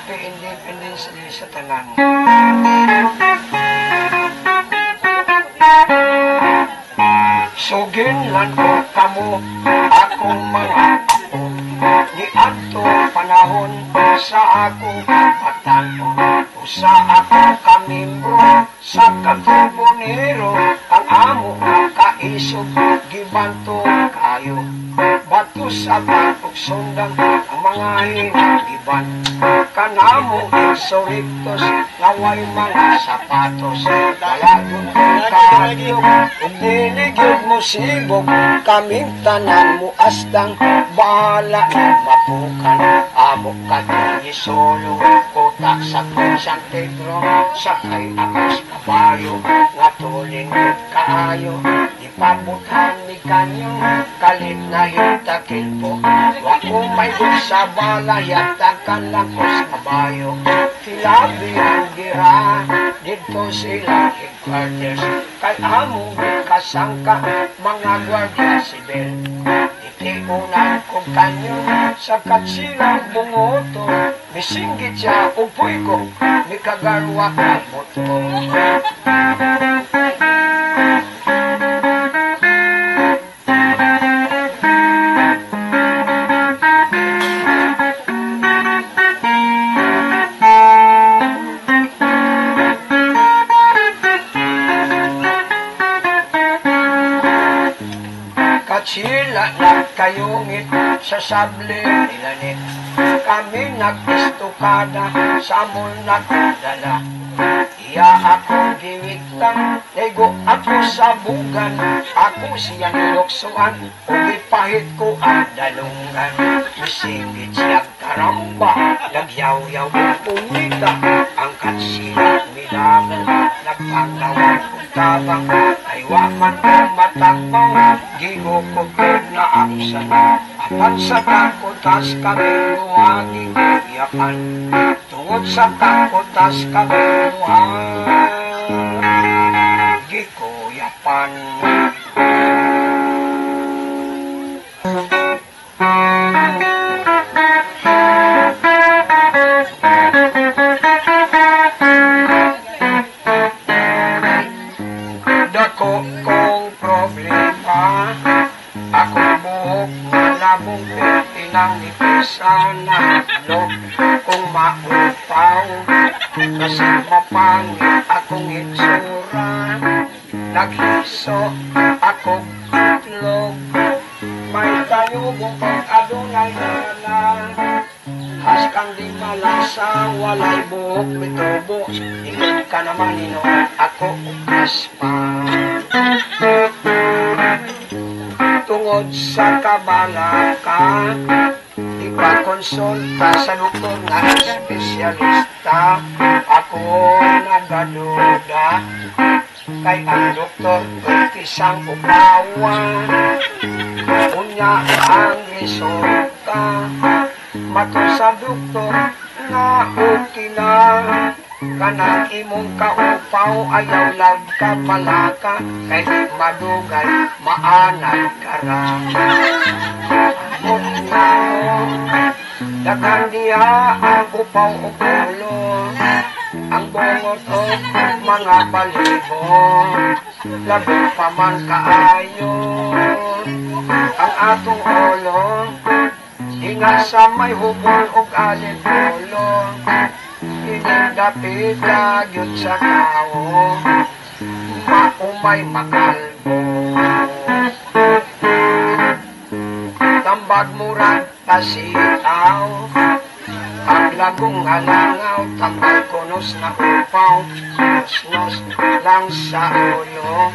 happy independence day sa tanan. Sugin lan ko kamo akong mga apo, ni adto panahon sa akong kapatan, usa ako kamimbro sa katubonero, ang amo kaisog gibanto kayo, bato sa pagsundan ang mga hinagiban, kanamo insurictos ngaway mga sapatos, dalagon kayo ug dinigyod mo sibog, kaming tanan mo asdang bahala mapukan, amo kati solo kotak sa San Pedro, sakay akas kabayo, nga tuling kaayo, ipabutan ni kanyo, kalit na hitakil po, wako may sa bala, yatakan lang ko sa kabayo, silabi ang gira, dito sila headquarters, kay among kasangka, mga gwardiya sibil, itiunan ko kanyo, sakat silang bungoto, misinggit siya, upoy ko, may kagarwa ang moto. Katsila na kayungit sa sable nilanit, kami nag-istukada sa amon nagdala. Iya ako giwitang, nego ako sa bugan, ako siyang luksuan, ugipahit ko ang dalungan. Misigit siyang karamba, nagyaw-yaw ang pumita, ang katsila milaban, nagpangawag kong tabang, ay waman ang matagbaw, ginukugod na aksan, apat sa takotas kami luwaging iyakan, tungod sa takotas kami luwaging kuyapan. Dako kong problema, akong buhok malabong pinang nipisan na log kung maupaw, kasi mapangit akong itsura, naghiso akong itlog, may tayubong pag-adunay na haskang di malasa, walay buhok mitubo, ingin ka naman ino, ako ukas pa. Tungod sa kabalaka, ipakonsulta sa doktor nga espesyalista, ako nagaduda, kay ang doktor isang upawa, unya ang resulta, mato sa doktor nga okay na, kanang imong kaupaw ayaw lag ka palaka, kay madugay maanad kara. Dakan diha ang upaw o pulo, ang bungot o mga balibo, labi pa man kaayo ang atong ulo, inga sa may hubol o alin ulo, inindapit lagyot sa tao, maumay makalbo. Tambag murag pasitaw, ang lagong halangaw, tambay kunos na upaw, nos lang sa ulo,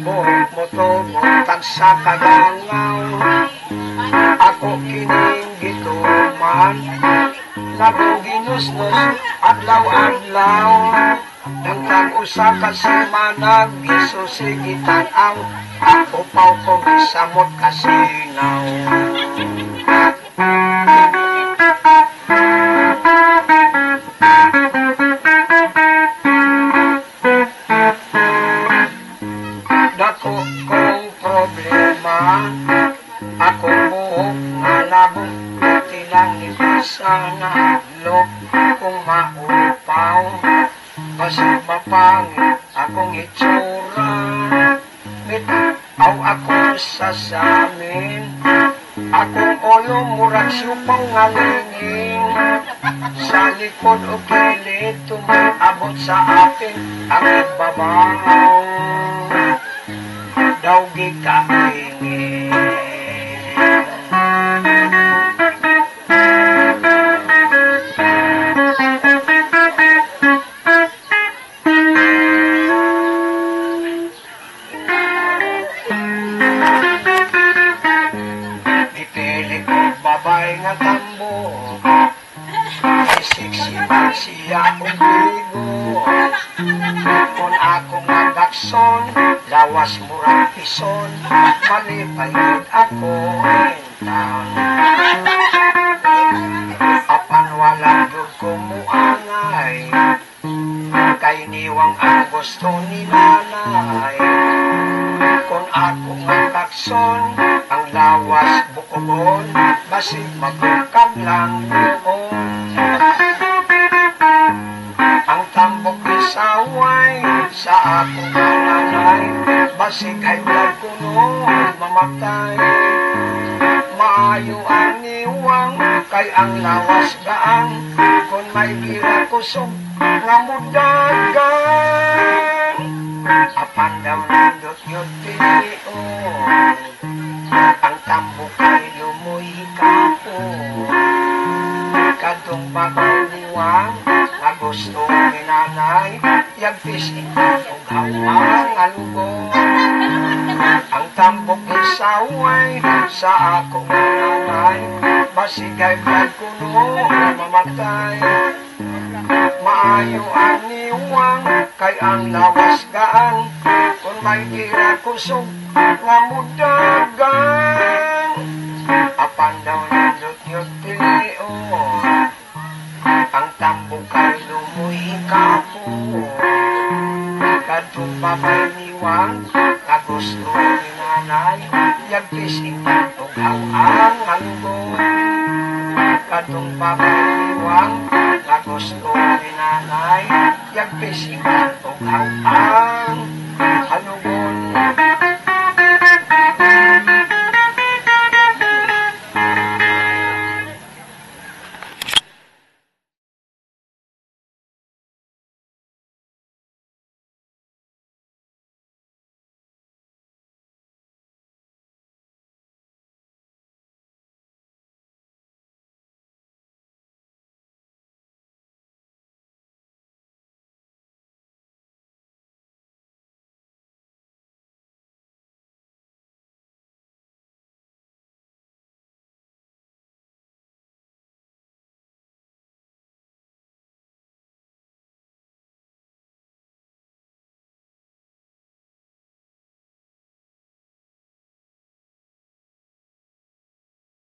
buhok mo to, butag sa kagangaw, ako kining gituman, lagong ginusnos, adlaw-adlaw, nang tag-usa kasi manag, isusigitan ang upaw ko gisamot kasinaw. Dako kong problema, akong buhok malabong tilang ni sana lo kung maupaw basta mapangit akong itsura bitaw ako sa samin akong ulo murag siyupang ngalingin sa likod o kilid tumabot sa akin ang ibabaw daw gikahingin dipili ko babay nga tambo isiksiman siya kong ligo kung akong nagakson lawas murang pison malipayod ako intan apan walang yun kumuangay kay niwang ang gusto ni nanay kung akong nagakson ang lawas bukobon basig magkukag lang noon ang tambok isaway sa akong nanay basig ay blood kuno mamatay maayo ang niwang kay ang lawas gaang kung may gira kusog nga mudagan apan daw nindot yun tilion ang tambok ay lumoy kapon kadtong pagkaliwang nga gusto ni nanay yagpis itong hawang alugong ang tambok isaway sa akong nanay basigay blood kuno mamatay maayo ang niwang kay ang lawas gaan kung may gira kusog nga mudagan apan daw nindot yun tilion ang tambok ay lumoy kapon kadtong papayniwang nga gusto ni nanay yagpis itong hawang alugong kadtong papayniwang nga gusto ni nanay yagpis itong hawang